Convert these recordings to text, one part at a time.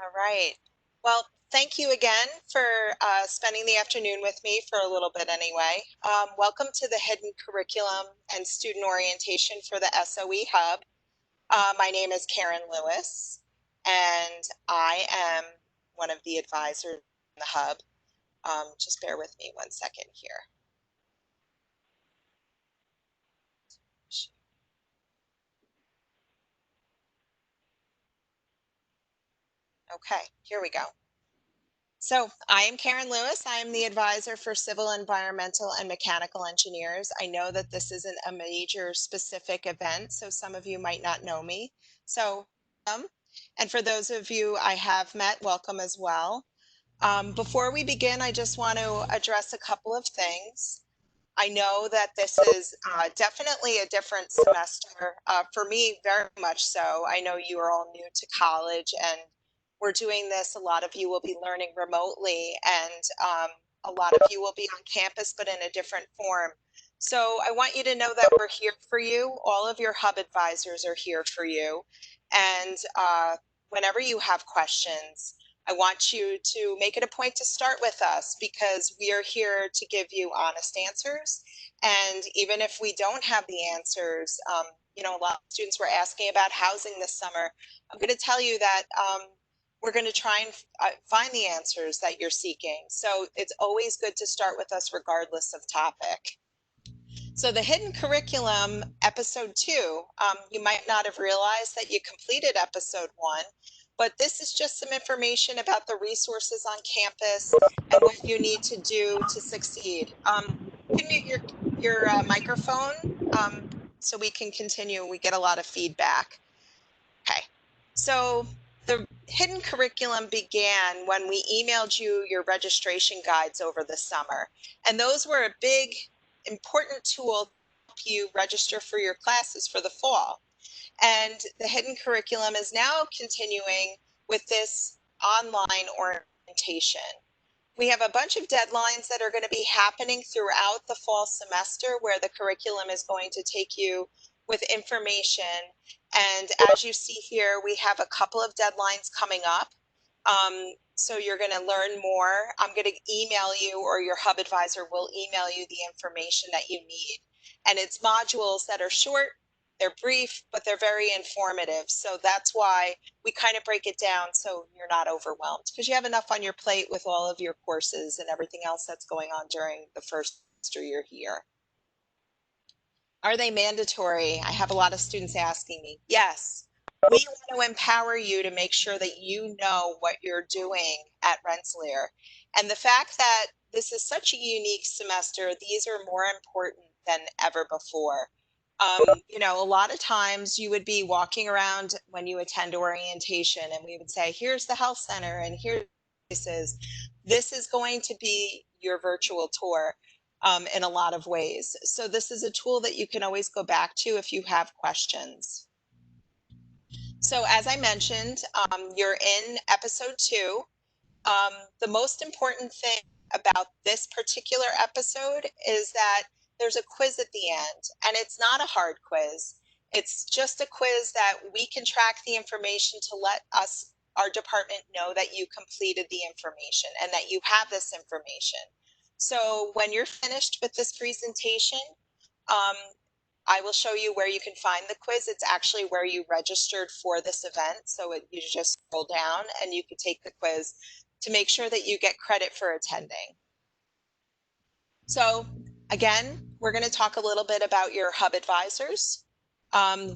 All right. Well, thank you again for spending the afternoon with me for a little bit anyway. Welcome to the Hidden Curriculum and Student Orientation for the SOE Hub. My name is Karen Lewis, and I am one of the advisors in the Hub. Just bear with me one second here. Okay, here we go. So I am Karen Lewis. I am the advisor for civil, environmental, and mechanical engineers. I know that this isn't a major specific event, so some of you might not know me. So, and for those of you I have met, welcome as well. Before we begin, I just want to address a couple of things. I know that this is definitely a different semester for me, very much so. I know you are all new to college and we're doing this. A lot of you will be learning remotely and a lot of you will be on campus, but in a different form. So I want you to know that we're here for you. All of your hub advisors are here for you. And whenever you have questions, I want you to make it a point to start with us because we are here to give you honest answers. And even if we don't have the answers, a lot of students were asking about housing this summer. I'm going to tell you that we're going to try and find the answers that you're seeking. So it's always good to start with us regardless of topic. So the hidden curriculum, episode 2, you might not have realized that you completed episode 1, but this is just some information about the resources on campus and what you need to do to succeed. You can mute your microphone so we can continue. We get a lot of feedback. Okay, so the hidden curriculum began when we emailed you your registration guides over the summer, and those were a big important tool to help you register for your classes for the fall. And the hidden curriculum is now continuing with this online orientation. We have a bunch of deadlines that are going to be happening throughout the fall semester where the curriculum is going to take you with information. And as you see here, we have a couple of deadlines coming up. So you're going to learn more. I'm going to email you, or your hub advisor will email you the information that you need. And it's modules that are short, they're brief, but they're very informative. So that's why we kind of break it down so you're not overwhelmed because you have enough on your plate with all of your courses and everything else that's going on during the first semester you're here. Are they mandatory? I have a lot of students asking me. Yes. We want to empower you to make sure that you know what you're doing at Rensselaer. And the fact that this is such a unique semester, these are more important than ever before. A lot of times you would be walking around when you attend orientation and we would say, here's the health center and here's places. This is going to be your virtual tour in a lot of ways. So this is a tool that you can always go back to if you have questions. So as I mentioned, you're in episode 2. The most important thing about this particular episode is that there's a quiz at the end, and it's not a hard quiz. It's just a quiz that we can track the information to let us, our department, know that you completed the information and that you have this information. So when you're finished with this presentation, um, I will show you where you can find the quiz. It's actually where you registered for this event. So you just scroll down and you can take the quiz to make sure that you get credit for attending. So again, we're going to talk a little bit about your hub advisors.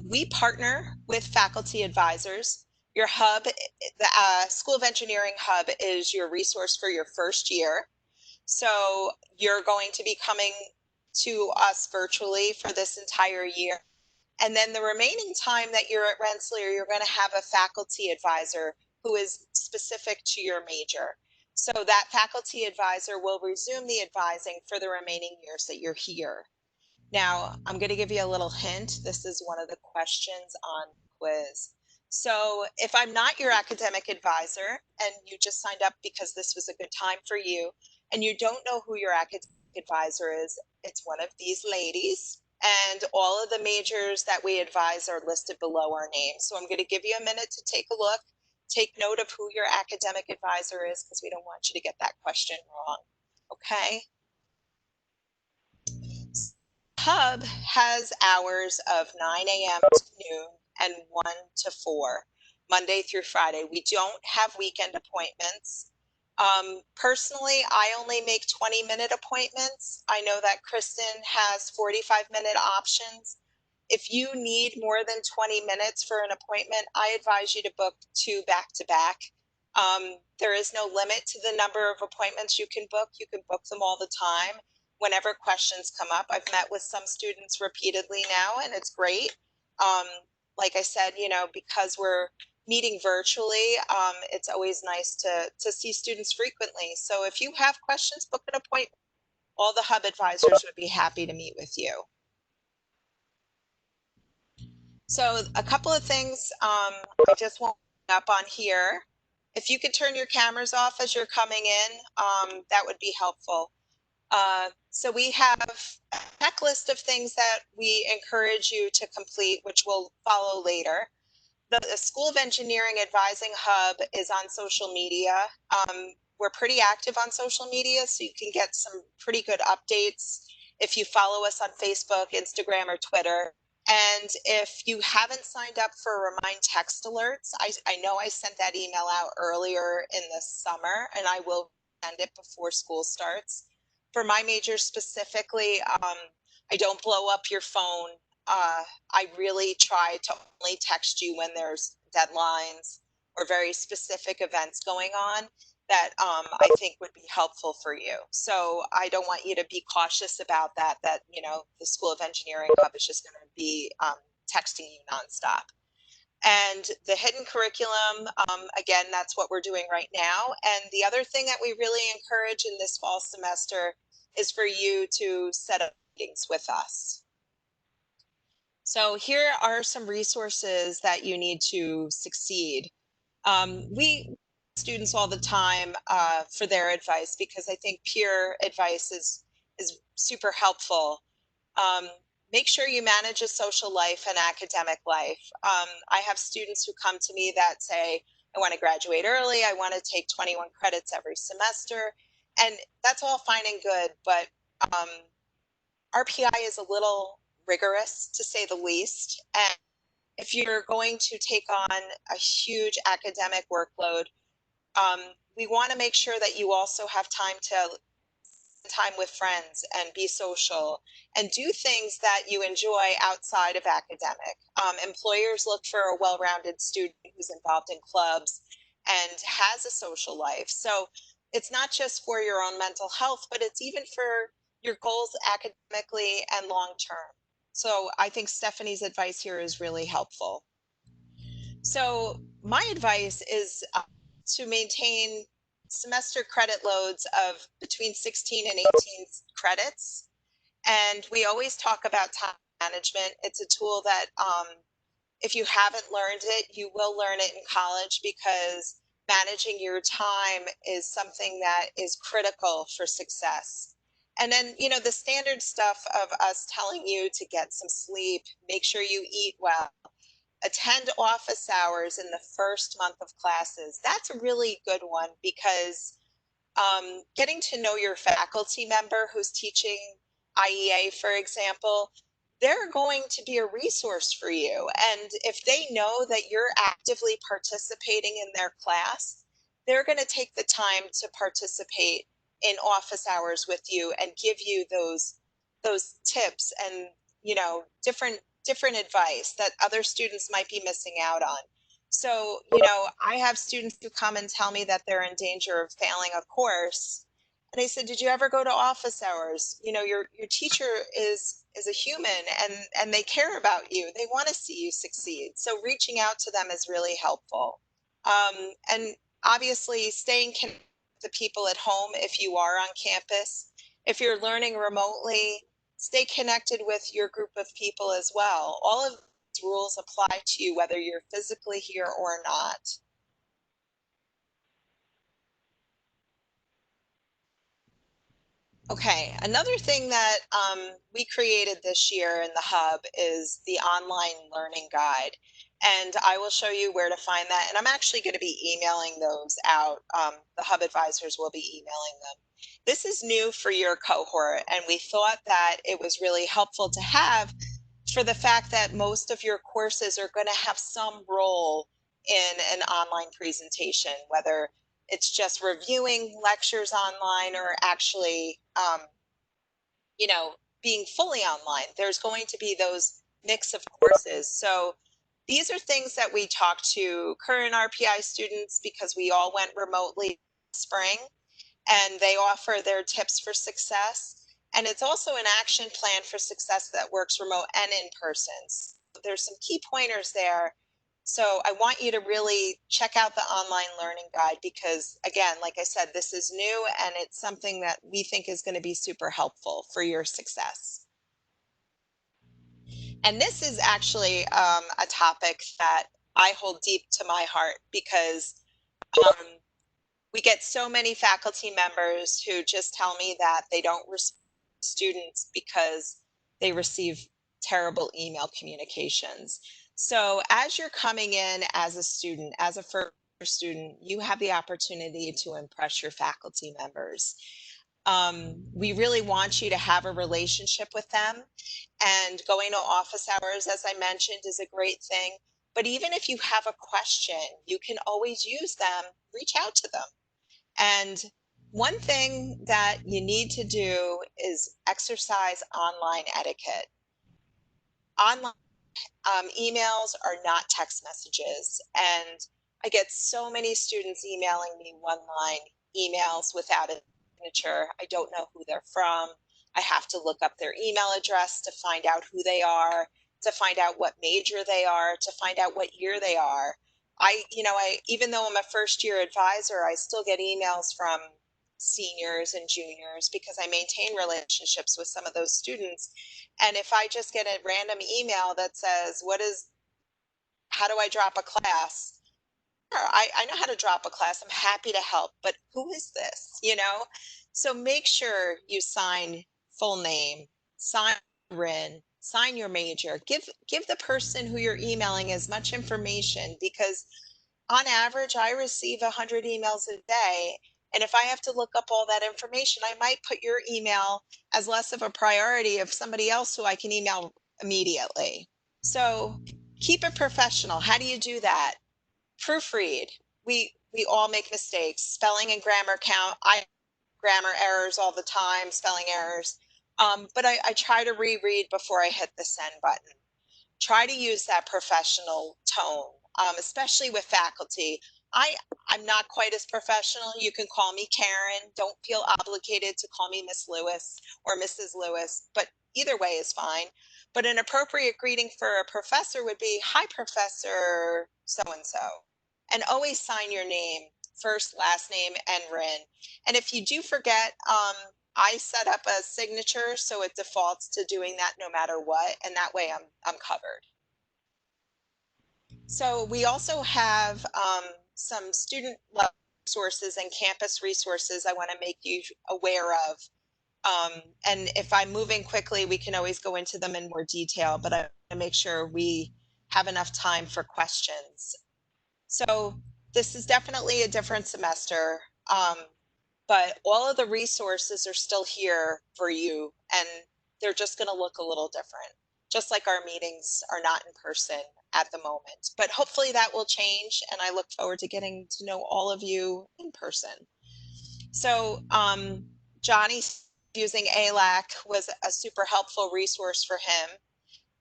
We partner with faculty advisors. Your hub, the School of Engineering Hub, is your resource for your first year. So you're going to be coming to us virtually for this entire year. And then the remaining time that you're at Rensselaer, you're going to have a faculty advisor who is specific to your major. So that faculty advisor will resume the advising for the remaining years that you're here. Now, I'm going to give you a little hint. This is one of the questions on quiz. So if I'm not your academic advisor and you just signed up because this was a good time for you and you don't know who your academic advisor is, it's one of these ladies. And all of the majors that we advise are listed below our name. So I'm going to give you a minute to take a look take note of who your academic advisor is because we don't want you to get that question wrong. Okay. Hub has hours of 9 a.m. to noon and 1 to 4, Monday through Friday. We don't have weekend appointments. Personally, I only make 20-minute appointments. I know that Kristen has 45-minute options. If you need more than 20 minutes for an appointment, I advise you to book 2 back to back. There is no limit to the number of appointments you can book. You can book them all the time whenever questions come up. I've met with some students repeatedly now, and it's great. Um, like I said, because we're meeting virtually, it's always nice to see students frequently. So if you have questions, book an appointment. All the Hub advisors would be happy to meet with you. So a couple of things I just want up on here. If you could turn your cameras off as you're coming in, that would be helpful. So we have a checklist of things that we encourage you to complete, which we'll follow later. The School of Engineering Advising Hub is on social media. We're pretty active on social media, so you can get some pretty good updates if you follow us on Facebook, Instagram, or Twitter. And if you haven't signed up for Remind Text Alerts, I know I sent that email out earlier in the summer, and I will send it before school starts. For my major specifically, I don't blow up your phone. I really try to only text you when there's deadlines or very specific events going on that I think would be helpful for you. So I don't want you to be cautious about that, the School of Engineering Hub is just going to be texting you nonstop. And the hidden curriculum, again, that's what we're doing right now. And the other thing that we really encourage in this fall semester is for you to set up meetings with us. So here are some resources that you need to succeed. We students all the time for their advice because I think peer advice is super helpful. Um, Make sure you manage a social life and academic life. I have students who come to me that say, I want to graduate early. I want to take 21 credits every semester. And that's all fine and good, but RPI is a little rigorous to say the least. And if you're going to take on a huge academic workload, we want to make sure that you also have time to spend time with friends and be social and do things that you enjoy outside of academic. Employers look for a well-rounded student who's involved in clubs and has a social life. So it's not just for your own mental health, but it's even for your goals academically and long term. So I think Stephanie's advice here is really helpful. So my advice is to maintain semester credit loads of between 16 and 18 credits. And we always talk about time management. It's a tool that if you haven't learned it, you will learn it in college because managing your time is something that is critical for success. And then, the standard stuff of us telling you to get some sleep, make sure you eat well, attend office hours in the first month of classes. That's a really good one because getting to know your faculty member who's teaching IEA, for example, they're going to be a resource for you. And if they know that you're actively participating in their class, they're going to take the time to participate in office hours with you and give you those tips and different advice that other students might be missing out on. So, I have students who come and tell me that they're in danger of failing a course. And I said, did you ever go to office hours? Your teacher is a human and they care about you. They want to see you succeed. So reaching out to them is really helpful. And obviously staying connected with the people at home if you are on campus. If you're learning remotely, stay connected with your group of people as well. All of these rules apply to you whether you're physically here or not. Okay, another thing that we created this year in the Hub is the online learning guide. and I will show you where to find that. And I'm actually going to be emailing those out. The hub advisors will be emailing them. This is new for your cohort, and we thought that it was really helpful to have for the fact that most of your courses are going to have some role in an online presentation, whether it's just reviewing lectures online or actually, you know, being fully online. There's going to be those mix of courses. So these are things that we talk to current RPI students because we all went remotely spring, and they offer their tips for success. And it's also an action plan for success that works remote and in person. So there's some key pointers there. So I want you to really check out the online learning guide because, again, like I said, this is new and it's something that we think is going to be super helpful for your success. And this is actually a topic that I hold deep to my heart because um, we get so many faculty members who just tell me that they don't respect students because they receive terrible email communications. So as you're coming in as a student, as a first student, you have the opportunity to impress your faculty members. We really want you to have a relationship with them, and going to office hours, as I mentioned, is a great thing. But even if you have a question, you can always use them, reach out to them. And one thing that you need to do is exercise online etiquette. Online emails are not text messages. And I get so many students emailing me one line emails without a signature. I don't know who they're from. I have to look up their email address to find out who they are, to find out what major they are, to find out what year they are. Even though I'm a first year advisor, I still get emails from seniors and juniors because I maintain relationships with some of those students. And if I just get a random email that says, how do I drop a class? Sure, I know how to drop a class. I'm happy to help, but who is this? So make sure you sign full name, sign RIN, sign your major. Give the person who you're emailing as much information because on average, I receive 100 emails a day. And if I have to look up all that information, I might put your email as less of a priority of somebody else who I can email immediately. So keep it professional. How do you do that? Proofread. We all make mistakes. Spelling and grammar count. I grammar errors all the time, spelling errors. But I try to reread before I hit the send button. Try to use that professional tone, especially with faculty. I, I'm not quite as professional. You can call me Karen. Don't feel obligated to call me Miss Lewis or Mrs. Lewis, but either way is fine. But an appropriate greeting for a professor would be, "Hi, Professor so and so." And always sign your name, first, last name, and RIN. And if you do forget, I set up a signature so it defaults to doing that no matter what, and that way I'm covered. So we also have some student resources and campus resources I want to make you aware of. And if I'm moving quickly, we can always go into them in more detail, but I want to make sure we have enough time for questions. So this is definitely a different semester, but all of the resources are still here for you, and they're just going to look a little different, just like our meetings are not in person at the moment. But hopefully that will change, and I look forward to getting to know all of you in person. So Johnny using ALAC was a super helpful resource for him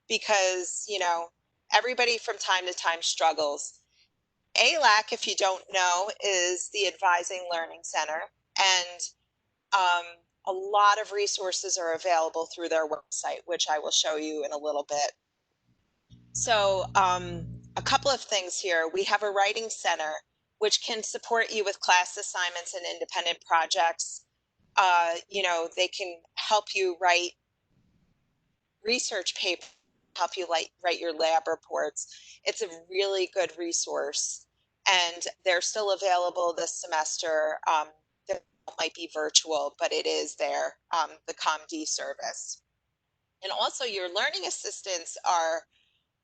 because, everybody from time to time struggles. ALAC, if you don't know, is the Advising Learning Center, and a lot of resources are available through their website, which I will show you in a little bit. So a couple of things here. We have a writing center, which can support you with class assignments and independent projects. They can help you write research papers, help you write your lab reports. It's a really good resource, and they're still available this semester. They might be virtual, but it is there, the ComD service. And also your learning assistants are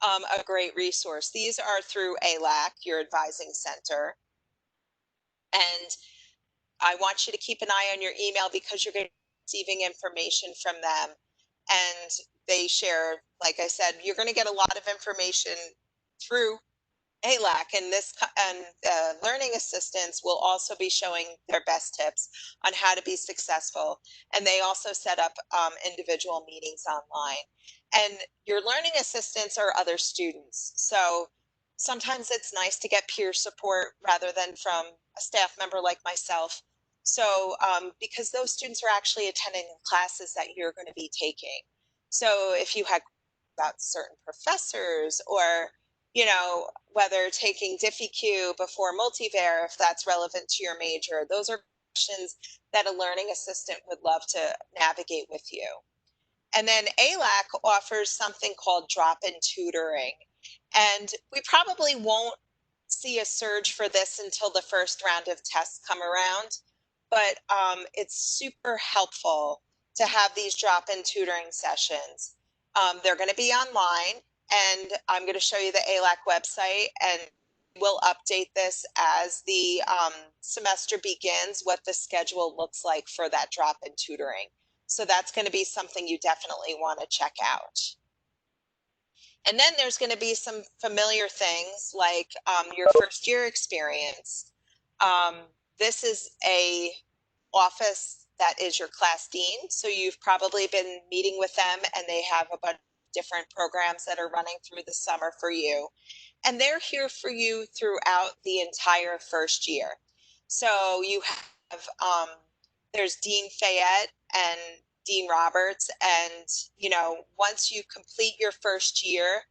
a great resource. These are through ALAC, your advising center. And I want you to keep an eye on your email because you're going to be receiving information from them. And they share, like I said, you're going to get a lot of information through ALAC, and learning assistants will also be showing their best tips on how to be successful. And they also set up individual meetings online. And your learning assistants are other students. So sometimes it's nice to get peer support rather than from a staff member like myself. So because those students are actually attending classes that you're going to be taking. So if you had about certain professors, or whether taking DiffyQ before Multivare, if that's relevant to your major, those are questions that a learning assistant would love to navigate with you. And then ALAC offers something called drop-in tutoring. And we probably won't see a surge for this until the first round of tests come around, but it's super helpful to have these drop-in tutoring sessions. They're going to be online, and I'm going to show you the ALAC website, and we'll update this as the semester begins, what the schedule looks like for that drop-in tutoring. So that's going to be something you definitely want to check out. And then there's going to be some familiar things like your first year experience. This is a office that is your class dean. So you've probably been meeting with them, and they have a bunch of different programs that are running through the summer for you. And they're here for you throughout the entire first year. So you have, there's Dean Fayette and Dean Roberts. And, once you complete your first year,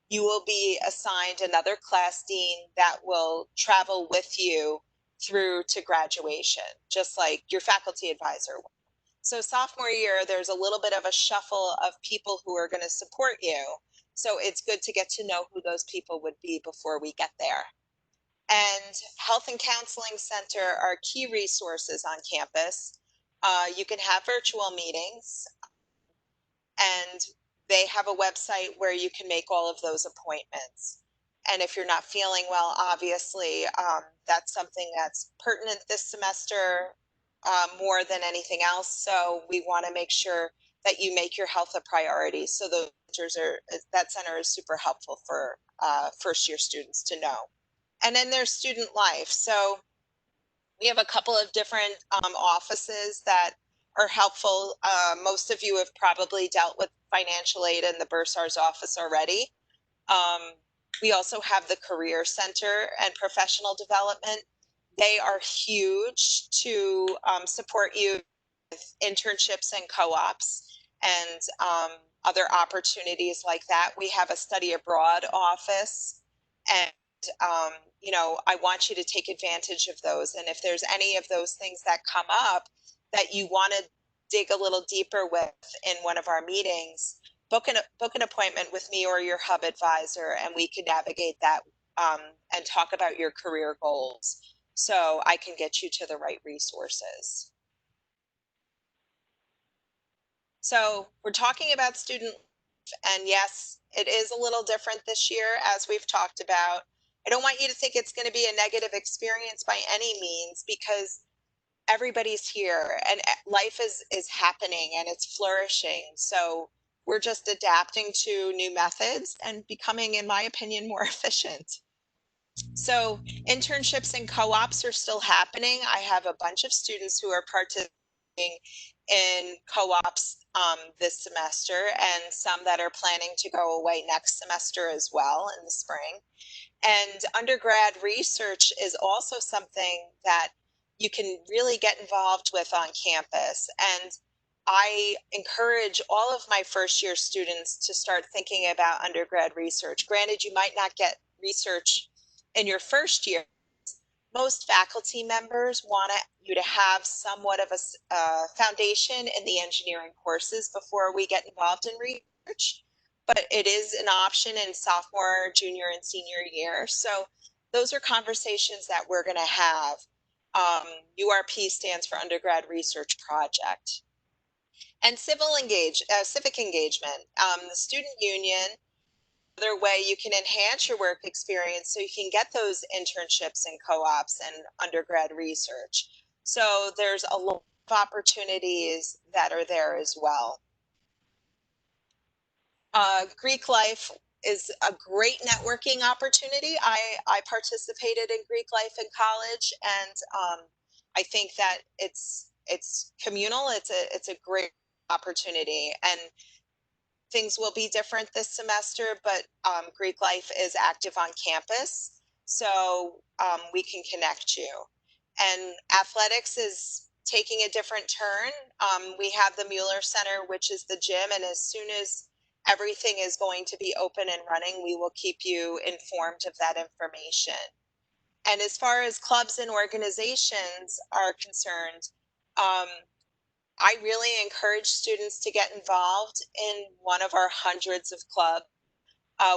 you will be assigned another class dean that will travel with you through to graduation, just like your faculty advisor will. So sophomore year, there's a little bit of a shuffle of people who are going to support you. So it's good to get to know who those people would be before we get there. And Health and Counseling Center are key resources on campus. You can have virtual meetings, and they have a website where you can make all of those appointments. And if you're not feeling well, obviously, that's something that's pertinent this semester more than anything else. So we want to make sure that you make your health a priority. So that center is super helpful for first year students to know. And then there's student life. So we have a couple of different offices that are helpful. Most of you have probably dealt with financial aid in the Bursar's office already. We also have the Career Center and Professional Development. They are huge to support you with internships and co-ops and other opportunities like that. We have a study abroad office, and I want you to take advantage of those. And if there's any of those things that come up that you want to dig a little deeper with in one of our meetings, book an appointment with me or your hub advisor, and we can navigate that and talk about your career goals so I can get you to the right resources. So we're talking about student life, and yes, it is a little different this year, as we've talked about. I don't want you to think it's going to be a negative experience by any means, because everybody's here and life is happening and it's flourishing. So we're just adapting to new methods and becoming, in my opinion, more efficient. So internships and co-ops are still happening. I have a bunch of students who are participating in co-ops this semester, and some that are planning to go away next semester as well in the spring. And undergrad research is also something that you can really get involved with on campus. And I encourage all of my first year students to start thinking about undergrad research. Granted, you might not get research in your first year. Most faculty members want you to have somewhat of a foundation in the engineering courses before we get involved in research, but it is an option in sophomore, junior, and senior year. So those are conversations that we're going to have. URP stands for Undergrad Research Project. And civic engagement. The student union Another way you can enhance your work experience so you can get those internships and co-ops and undergrad research. So there's a lot of opportunities that are there as well. Greek life is a great networking opportunity. I participated in Greek life in college, and I think that it's communal. It's a great opportunity, and things will be different this semester, but Greek Life is active on campus, so we can connect you. And athletics is taking a different turn. We have the Mueller Center, which is the gym, and as soon as everything is going to be open and running, we will keep you informed of that information. And as far as clubs and organizations are concerned, I really encourage students to get involved in one of our hundreds of clubs,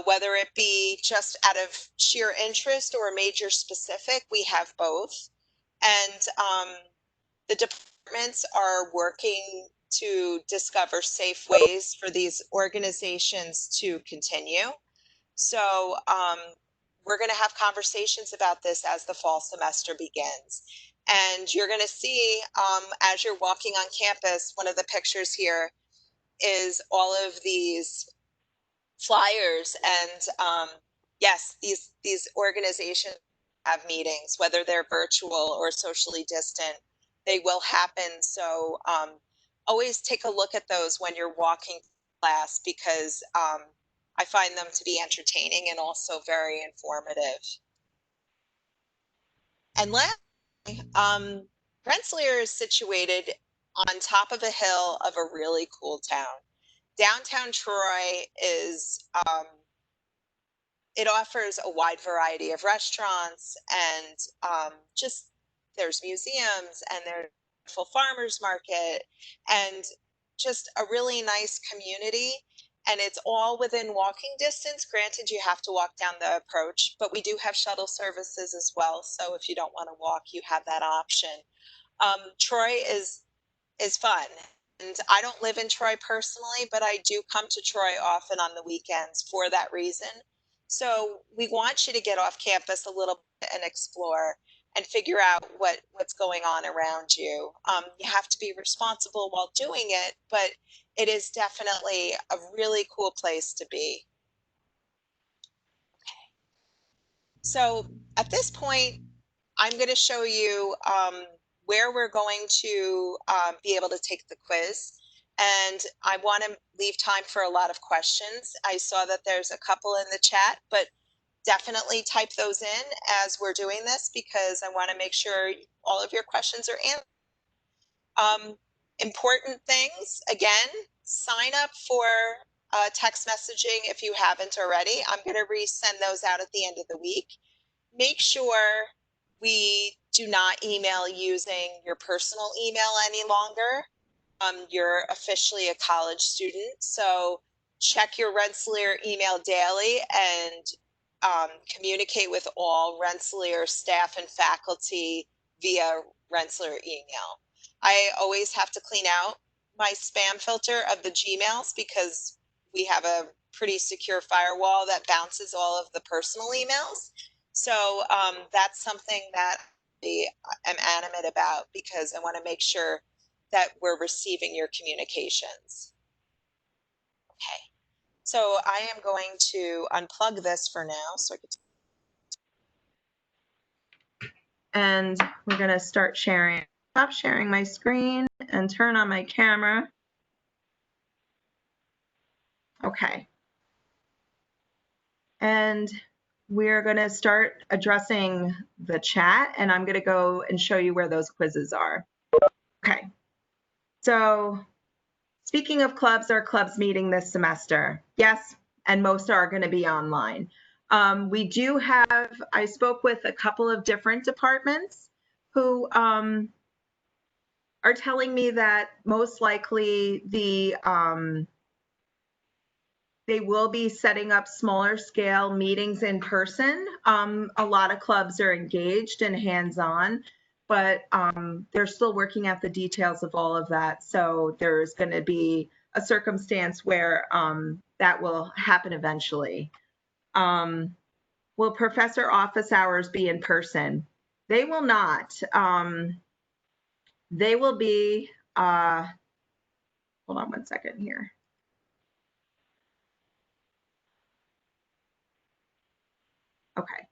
whether it be just out of sheer interest or major specific, we have both. And the departments are working to discover safe ways for these organizations to continue. So we're going to have conversations about this as the fall semester begins. And you're going to see as you're walking on campus, one of the pictures here is all of these flyers. And yes, these organizations have meetings, whether they're virtual or socially distant, they will happen. So always take a look at those when you're walking class, because I find them to be entertaining and also very informative. And lastly, Rensselaer is situated on top of a hill of a really cool town. Downtown Troy is, it offers a wide variety of restaurants and just there's museums and there's a full farmers market and just a really nice community. And it's all within walking distance. Granted, you have to walk down the approach, but we do have shuttle services as well. So if you don't want to walk, you have that option. Troy is fun. And I don't live in Troy personally, but I do come to Troy often on the weekends for that reason. So we want you to get off campus a little bit and explore and figure out what's going on around you. You have to be responsible while doing it, but it is definitely a really cool place to be. So at this point, I'm going to show you where we're going to be able to take the quiz. And I want to leave time for a lot of questions. I saw that there's a couple in the chat, but definitely type those in as we're doing this, because I want to make sure all of your questions are answered. Important things, again, sign up for text messaging if you haven't already. I'm going to resend those out at the end of the week. Make sure we do not email using your personal email any longer. You're officially a college student, so check your Rensselaer email daily and communicate with all Rensselaer staff and faculty via Rensselaer email. I always have to clean out my spam filter of the Gmails because we have a pretty secure firewall that bounces all of the personal emails. So that's something that I am animate about, because I want to make sure that we're receiving your communications. Okay, so I am going to unplug this for now so I can. And we're going to start sharing. Stop sharing my screen and turn on my camera. Okay. And we're going to start addressing the chat, and I'm going to go and show you where those quizzes are. Okay. So speaking of clubs, our clubs meeting this semester? Yes, and most are going to be online. We do have, I spoke with a couple of different departments who are telling me that most likely they will be setting up smaller scale meetings in person. A lot of clubs are engaged and hands-on, but they're still working out the details of all of that. So there's going to be a circumstance where that will happen eventually. Will professor office hours be in person? They will not. They will be, hold on one second here. Okay.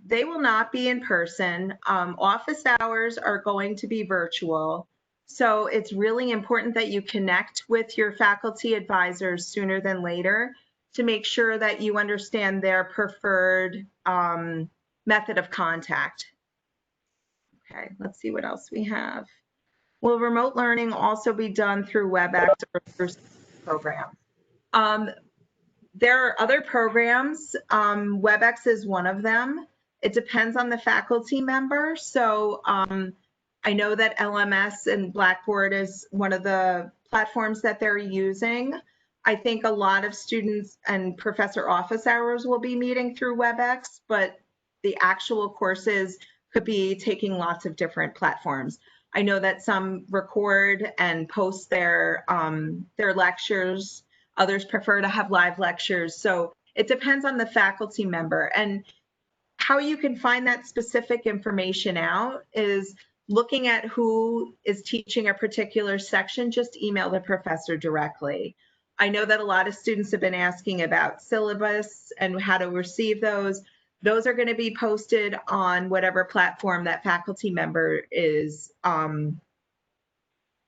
They will not be in person. Office hours are going to be virtual. So it's really important that you connect with your faculty advisors sooner than later to make sure that you understand their preferred method of contact. Okay, let's see what else we have. Will remote learning also be done through WebEx or through programs? There are other programs. WebEx is one of them. It depends on the faculty member. So I know that LMS and Blackboard is one of the platforms that they're using. I think a lot of students and professor office hours will be meeting through WebEx, but the actual courses could be taking lots of different platforms. I know that some record and post their lectures. Others prefer to have live lectures. So it depends on the faculty member. And how you can find that specific information out is looking at who is teaching a particular section. Just email the professor directly. I know that a lot of students have been asking about syllabus and how to receive those. Those are going to be posted on whatever platform that faculty member is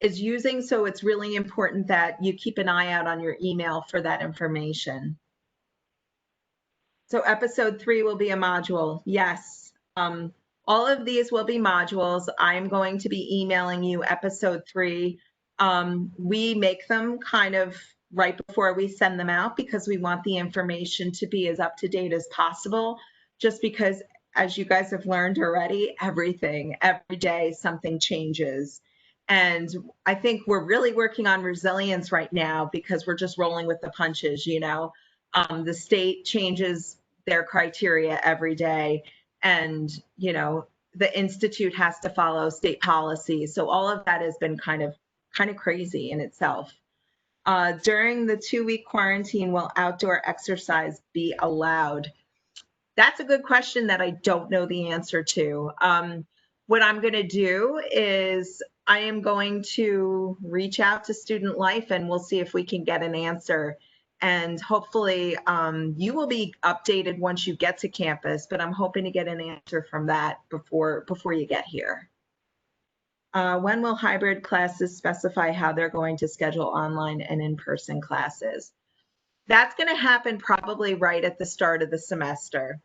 using. So it's really important that you keep an eye out on your email for that information. So episode 3 will be a module. Yes. All of these will be modules. I'm going to be emailing you episode 3. We make them kind of right before we send them out because we want the information to be as up to date as possible, just because, as you guys have learned already, every day something changes. And I think we're really working on resilience right now because we're just rolling with the punches, you know. The state changes their criteria every day, and you know, the institute has to follow state policy. So all of that has been kind of crazy in itself. During the 2-week quarantine, will outdoor exercise be allowed? That's a good question that I don't know the answer to. What I'm going to do is I am going to reach out to Student Life and we'll see if we can get an answer. And hopefully you will be updated once you get to campus, but I'm hoping to get an answer from that before you get here. When will hybrid classes specify how they're going to schedule online and in-person classes? That's going to happen probably right at the start of the semester.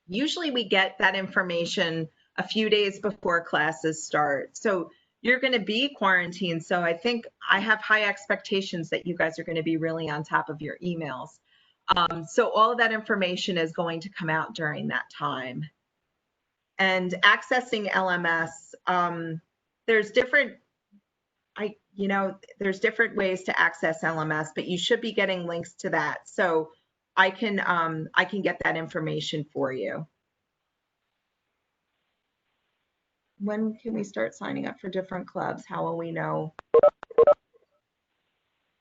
Usually we get that information a few days before classes start. So you're going to be quarantined. So I think I have high expectations that you guys are going to be really on top of your emails. So all of that information is going to come out during that time. And accessing LMS, there's different ways to access LMS, but you should be getting links to that. So I can get that information for you. When can we start signing up for different clubs? How will we know?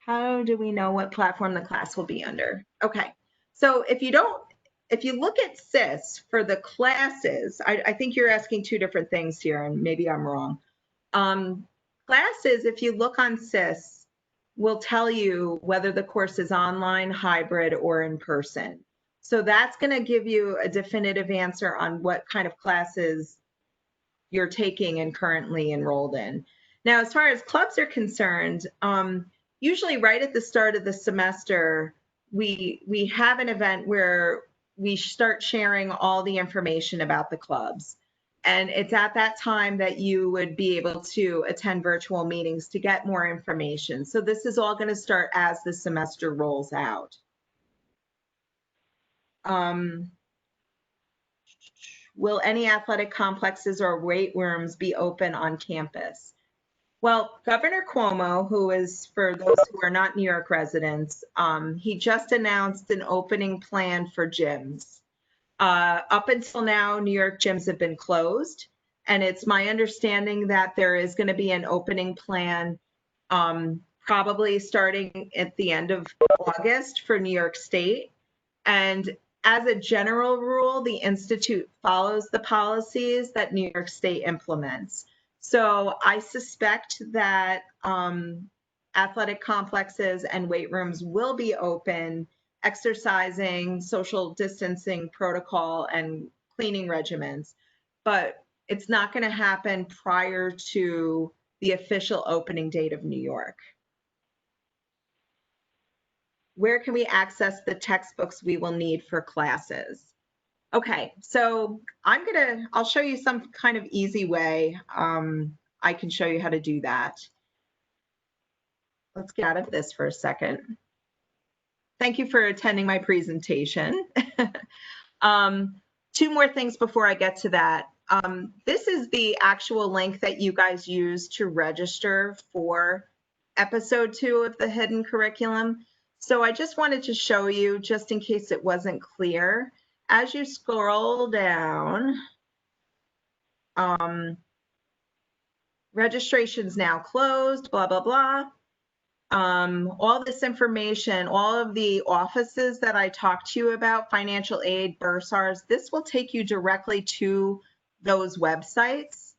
How do we know what platform the class will be under? Okay, so if you look at SIS for the classes, I think you're asking two different things here, and maybe I'm wrong. Classes, if you look on SIS, will tell you whether the course is online, hybrid, or in person. So that's going to give you a definitive answer on what kind of classes you're taking and currently enrolled in. Now, as far as clubs are concerned, usually right at the start of the semester, we have an event where we start sharing all the information about the clubs. And it's at that time that you would be able to attend virtual meetings to get more information. So this is all going to start as the semester rolls out. Will any athletic complexes or weight rooms be open on campus? Well, Governor Cuomo, who is, for those who are not New York residents, he just announced an opening plan for gyms. Up until now, New York gyms have been closed, and it's my understanding that there is going to be an opening plan probably starting at the end of August for New York State. And as a general rule, the Institute follows the policies that New York State implements. So I suspect that athletic complexes and weight rooms will be open, exercising, social distancing protocol, and cleaning regimens. But it's not going to happen prior to the official opening date of New York. Where can we access the textbooks we will need for classes? Okay, so I'll show you some kind of easy way. I can show you how to do that. Let's get out of this for a second. Thank you for attending my presentation. Two more things before I get to that. This is the actual link that you guys use to register for episode 2 of the hidden curriculum. So I just wanted to show you, just in case it wasn't clear, as you scroll down, registration's now closed, blah, blah, blah. All this information, all of the offices that I talked to you about, financial aid, bursars, this will take you directly to those websites.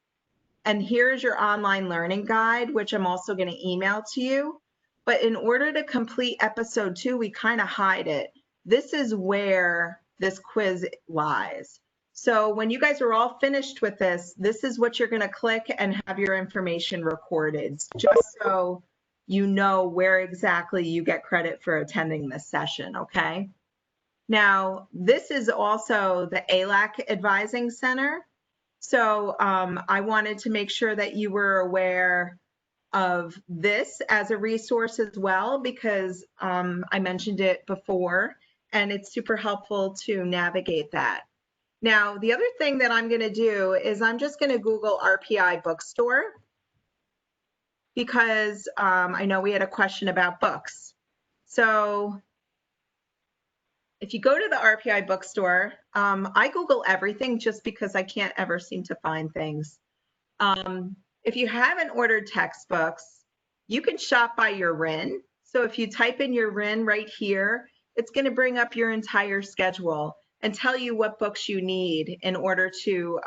And here's your online learning guide, which I'm also going to email to you. But in order to complete episode 2, we kind of hide it. This is where this quiz lies. So when you guys are all finished with this, this is what you're going to click and have your information recorded, just so you know where exactly you get credit for attending this session, okay? Now, this is also the ALAC Advising Center. So I wanted to make sure that you were aware of this as a resource as well, because I mentioned it before, and it's super helpful to navigate that. Now, the other thing that I'm going to do is I'm just going to Google RPI bookstore, because I know we had a question about books. So if you go to the RPI bookstore, I Google everything just because I can't ever seem to find things. If you haven't ordered textbooks, you can shop by your RIN. So if you type in your RIN right here, it's going to bring up your entire schedule and tell you what books you need in order to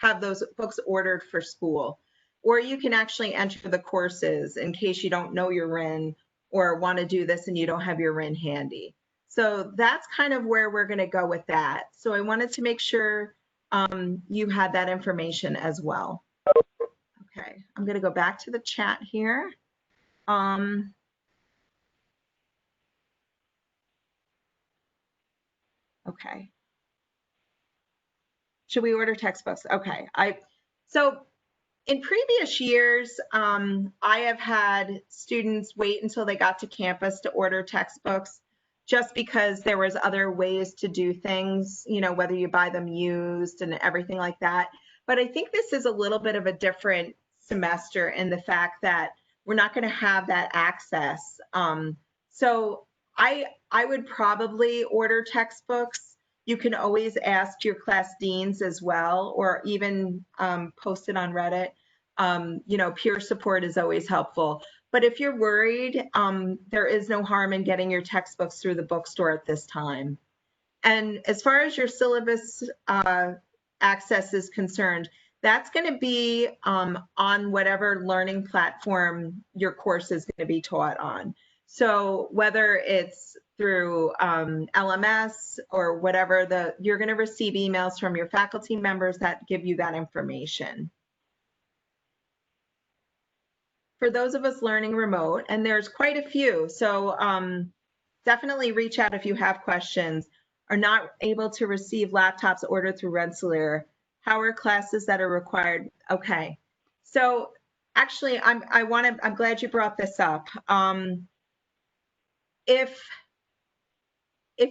have those books ordered for school. Or you can actually enter the courses in case you don't know your RIN or want to do this and you don't have your RIN handy. So that's kind of where we're going to go with that. So I wanted to make sure you had that information as well. Okay, I'm going to go back to the chat here. Okay. Should we order textbooks? Okay. So in previous years, I have had students wait until they got to campus to order textbooks, just because there was other ways to do things, you know, whether you buy them used and everything like that. But I think this is a little bit of a different semester in the fact that we're not going to have that access. So I would probably order textbooks. You can always ask your class deans as well, or even post it on Reddit. You know, peer support is always helpful. But if you're worried, there is no harm in getting your textbooks through the bookstore at this time. And as far as your syllabus access is concerned, that's going to be on whatever learning platform your course is going to be taught on. So whether it's through LMS or whatever, you're going to receive emails from your faculty members that give you that information. For those of us learning remote, and there's quite a few, so definitely reach out if you have questions. Are not able to receive laptops ordered through Rensselaer. How are classes that are required? Okay, so actually, I'm glad you brought this up. If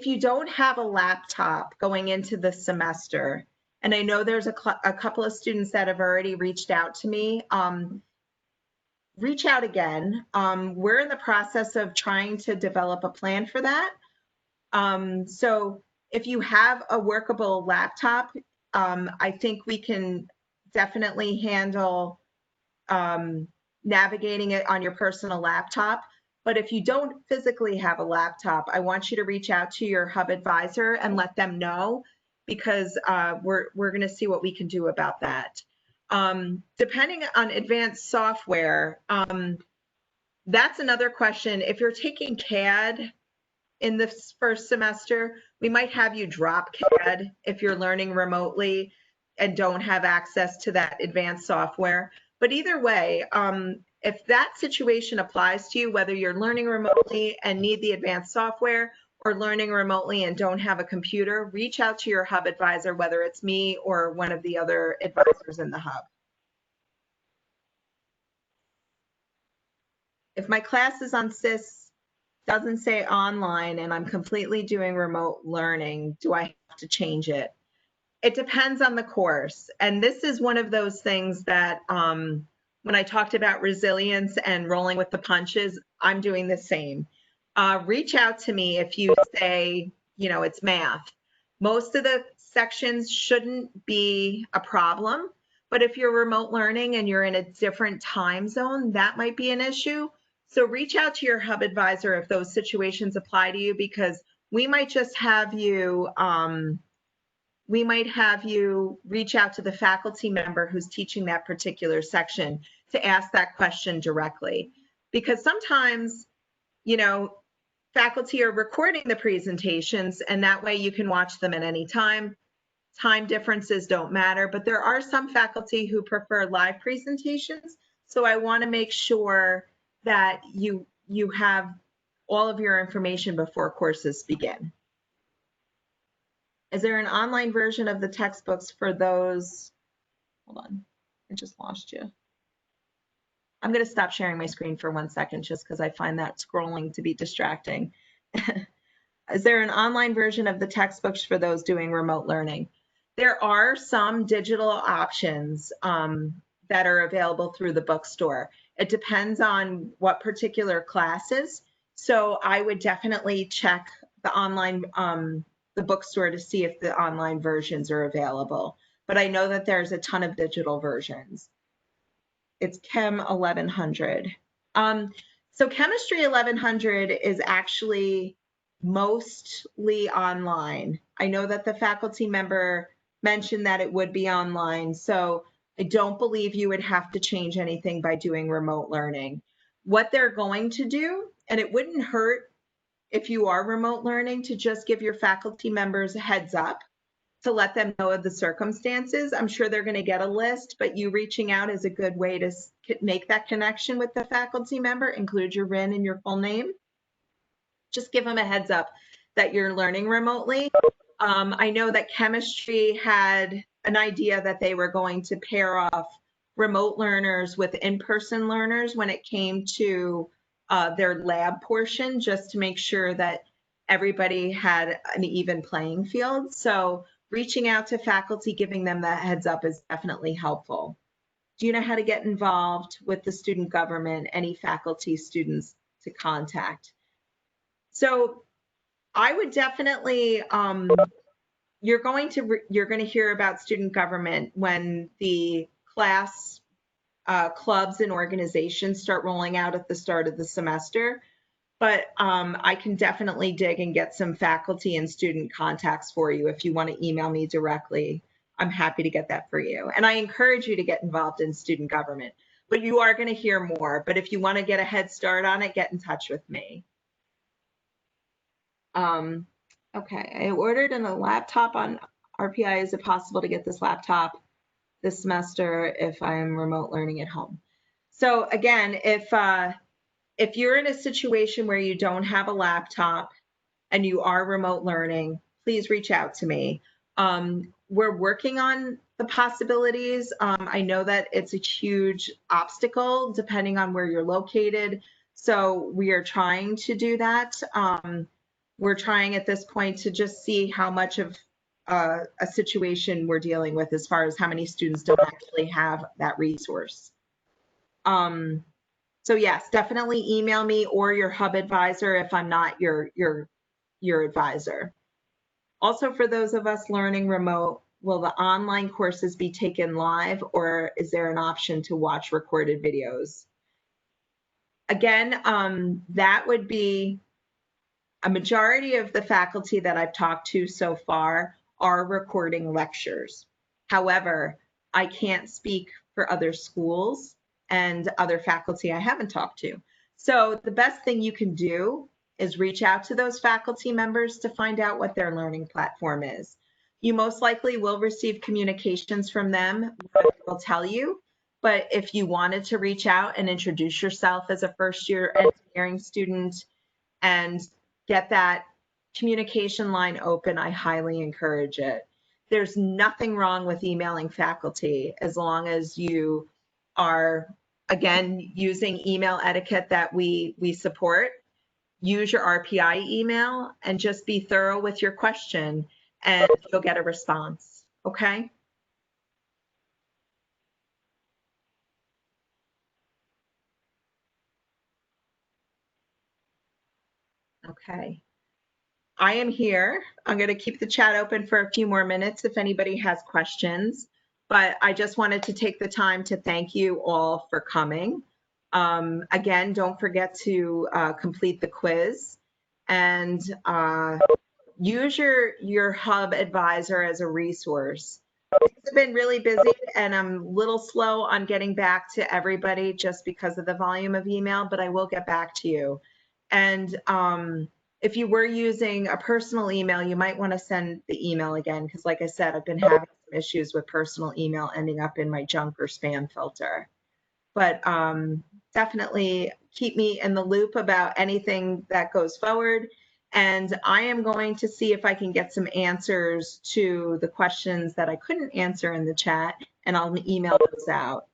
you don't have a laptop going into the semester, and I know there's a couple of students that have already reached out to me, reach out again. We're in the process of trying to develop a plan for that. So if you have a workable laptop, I think we can definitely handle navigating it on your personal laptop. But if you don't physically have a laptop, I want you to reach out to your hub advisor and let them know, because we're going to see what we can do about that. Depending on advanced software, that's another question. If you're taking CAD in this first semester, we might have you drop CAD if you're learning remotely and don't have access to that advanced software. But either way, if that situation applies to you, whether you're learning remotely and need the advanced software or learning remotely and don't have a computer, reach out to your hub advisor, whether it's me or one of the other advisors in the hub. If my class is on SIS, doesn't say online, and I'm completely doing remote learning, do I have to change it? It depends on the course. And this is one of those things that when I talked about resilience and rolling with the punches, I'm doing the same. Reach out to me if you say, you know, it's math. Most of the sections shouldn't be a problem, but if you're remote learning and you're in a different time zone, that might be an issue. So reach out to your hub advisor if those situations apply to you, because we might just have you reach out to the faculty member who's teaching that particular section to ask that question directly. Because sometimes, you know, faculty are recording the presentations, and that way you can watch them at any time. Time differences don't matter, but there are some faculty who prefer live presentations. So I want to make sure that you have all of your information before courses begin. Is there an online version of the textbooks for those? Hold on, I just lost you. I'm going to stop sharing my screen for 1 second just because I find that scrolling to be distracting. Is there an online version of the textbooks for those doing remote learning? There are some digital options that are available through the bookstore. It depends on what particular classes. So I would definitely check the online, the bookstore to see if the online versions are available. But I know that there's a ton of digital versions. It's Chem 1100. So Chemistry 1100 is actually mostly online. I know that the faculty member mentioned that it would be online, so I don't believe you would have to change anything by doing remote learning. What they're going to do, and it wouldn't hurt if you are remote learning, to just give your faculty members a heads up to let them know of the circumstances. I'm sure they're going to get a list, but you reaching out is a good way to make that connection with the faculty member. Include your RIN and your full name. Just give them a heads up that you're learning remotely. I know that chemistry had an idea that they were going to pair off remote learners with in-person learners when it came to their lab portion, just to make sure that everybody had an even playing field. So reaching out to faculty, giving them that heads up is definitely helpful. Do you know how to get involved with the student government, any faculty, students to contact? So I would definitely, you're going to hear about student government when the class clubs and organizations start rolling out at the start of the semester. But I can definitely dig and get some faculty and student contacts for you. If you want to email me directly, I'm happy to get that for you. And I encourage you to get involved in student government, but you are going to hear more. But if you want to get a head start on it, get in touch with me. Okay, I ordered a laptop on RPI. Is it possible to get this laptop this semester if I'm remote learning at home? So again, if you're in a situation where you don't have a laptop and you are remote learning, please reach out to me. We're working on the possibilities. I know that it's a huge obstacle depending on where you're located. So we are trying to do that. We're trying at this point to just see how much of a situation we're dealing with as far as how many students don't actually have that resource. So yes, definitely email me or your hub advisor if I'm not your advisor. Also, for those of us learning remote, will the online courses be taken live, or is there an option to watch recorded videos? again, that would be a majority of the faculty that I've talked to so far are recording lectures. However, I can't speak for other schools and other faculty I haven't talked to. So the best thing you can do is reach out to those faculty members to find out what their learning platform is. You most likely will receive communications from them that will tell you, but if you wanted to reach out and introduce yourself as a first-year engineering student and get that communication line open, I highly encourage it. There's nothing wrong with emailing faculty as long as you are, again, using email etiquette that we support. Use your RPI email and just be thorough with your question and you'll get a response, okay? Okay. I am here. I'm going to keep the chat open for a few more minutes if anybody has questions, but I just wanted to take the time to thank you all for coming. Again, don't forget to complete the quiz and use your hub advisor as a resource. It's been really busy and I'm a little slow on getting back to everybody just because of the volume of email, but I will get back to you. And if you were using a personal email, you might want to send the email again, because like I said, I've been having some issues with personal email ending up in my junk or spam filter. But definitely keep me in the loop about anything that goes forward. And I am going to see if I can get some answers to the questions that I couldn't answer in the chat, and I'll email those out.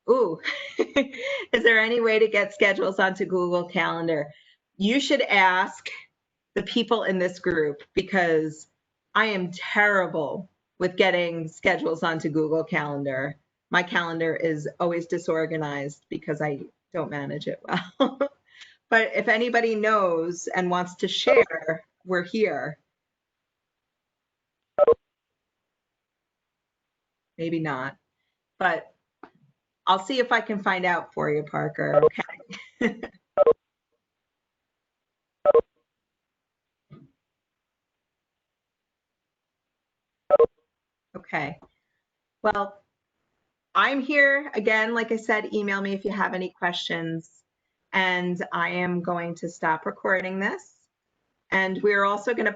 Ooh, is there any way to get schedules onto Google Calendar? You should ask the people in this group because I am terrible with getting schedules onto Google Calendar. My calendar is always disorganized because I don't manage it well. But if anybody knows and wants to share, we're here. Maybe not, but I'll see if I can find out for you, Parker. Okay. Okay. Well, I'm here again. Like I said, email me if you have any questions. And I am going to stop recording this. And we're also going to